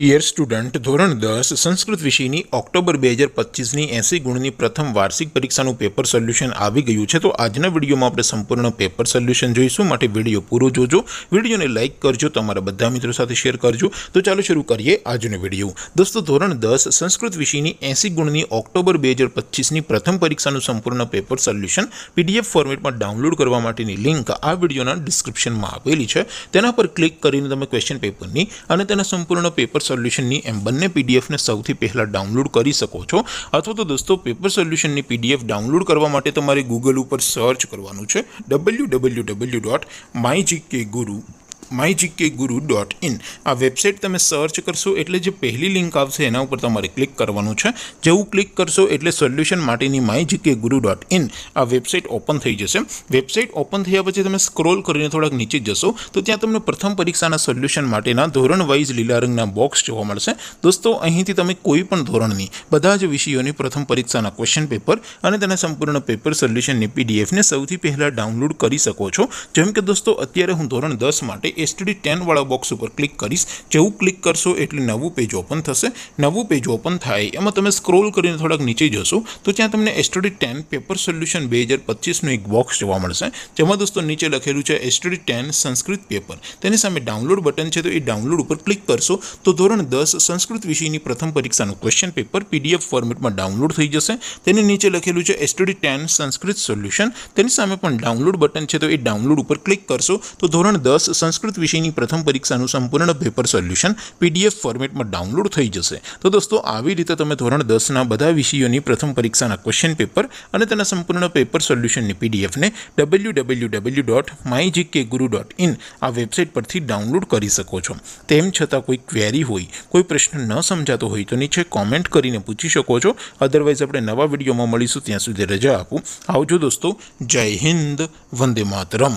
Dear student, ધોરણ 10 સંસ્કૃત વિષયની October 2025ની 80 ગુણની પ્રથમ વાર્ષિક પરીક્ષાનું પેપર સોલ્યુશન આવી ગયું છે। તો આજના વિડીયોમાં આપણે સંપૂર્ણ પેપર સોલ્યુશન જોઈશું, માટે વિડીયો પૂરો જોજો। વિડીયોને લાઇક કરજો, તમારા બધા મિત્રો સાથે શેર કરજો। તો ચાલો શરૂ કરીએ આજનો વિડીયો। દોસ્તો, ધોરણ 10 સંસ્કૃત વિષયની 80 ગુણની ઓક્ટોબર 2025ની પ્રથમ પરીક્ષાનું સંપૂર્ણ પેપર સોલ્યુશન PDF ફોર્મેટમાં ડાઉનલોડ કરવા માટેની લિંક આ વિડીયોના ડિસ્ક્રિપ્શનમાં આપેલી છે। તેના પર ક્લિક કરીને તમે ક્વેશ્ચન પેપરની અને તેના સંપૂર્ણ પેપર સોલ્યુશનની એમ બંને પીડીએફને સૌથી પહેલાં ડાઉનલોડ કરી શકો છો। અથવા તો દોસ્તો, પેપર સોલ્યુશનની પીડીએફ ડાઉનલોડ કરવા માટે તમારે ગૂગલ ઉપર સર્ચ કરવાનું છે www.mygkguru.in। આ વેબસાઇટ તમે સર્ચ કરશો એટલે જે પહેલી લિંક આવશે એના ઉપર તમારે ક્લિક કરવાનું છે। જેવું ક્લિક કરશો એટલે સોલ્યુશન માટેની mygkguru.in આ વેબસાઇટ ઓપન થઈ જશે। વેબસાઇટ ઓપન થયા પછી તમે સ્ક્રોલ કરીને થોડાક નીચે જશો તો ત્યાં તમને પ્રથમ પરીક્ષાના સોલ્યુશન માટેના ધોરણ વાઇઝ લીલા રંગના બોક્સ જોવા મળશે। દોસ્તો, અહીંથી તમે કોઈ પણ ધોરણની બધા જ વિષયોની પ્રથમ પરીક્ષાના ક્વેશ્ચન પેપર અને તેના સંપૂર્ણ પેપર સોલ્યુશનની પીડીએફને સૌથી પહેલાં ડાઉનલોડ કરી શકો છો। જેમ કે દોસ્તો, અત્યારે હું ધોરણ 10 માટે STD10 વાળા બોક્સ ઉપર ક્લિક કરીશ। જેવું ક્લિક કરશો એટલે નવું પેજ ઓપન થશે। નવું પેજ ઓપન થાય એમાં તમે સ્ક્રોલ કરીને થોડાક નીચે જશો તો ત્યાં તમને STD10 પેપર સોલ્યુશન 2025નું એક બોક્સ જોવા મળશે, જેમાં દોસ્તો નીચે લખેલું છે STD10 સંસ્કૃત પેપર। તેની સામે ડાઉનલોડ બટન છે, તો એ ડાઉનલોડ ઉપર ક્લિક કરશો તો ધોરણ 10 સંસ્કૃત વિષયની પ્રથમ પરીક્ષાનું ક્વેશ્ચન પેપર PDF ફોર્મેટમાં ડાઉનલોડ થઈ જશે। તેની નીચે લખેલું છે STD10 સંસ્કૃત સોલ્યુશન। તેની સામે પણ ડાઉનલોડ બટન છે, તો એ ડાઉનલોડ ઉપર ક્લિક કરશો તો ધોરણ 10 સંસ્કૃત વિષયની પ્રથમ પરીક્ષાનું સંપૂર્ણ પેપર સોલ્યુશન PDF ફોર્મેટમાં ડાઉનલોડ થઈ જશે। તો દોસ્તો, આવી રીતે તમે ધોરણ 10ના બધા વિષયોની પ્રથમ પરીક્ષાના ક્વેશ્ચન પેપર અને તેના સંપૂર્ણ પેપર સોલ્યુશનની પીડીએફને www.mygkguru.in આ વેબસાઇટ પરથી ડાઉનલોડ કરી શકો છો। તેમ છતાં કોઈ ક્વેરી હોય, કોઈ પ્રશ્ન ન સમજાતો હોય તો નીચે કોમેન્ટ કરીને પૂછી શકો છો। અદરવાઇઝ આપણે નવા વિડીયોમાં મળીશું, ત્યાં સુધી રજા આપું। આવજો દોસ્તો, જય હિન્દ, વંદે માતરમ।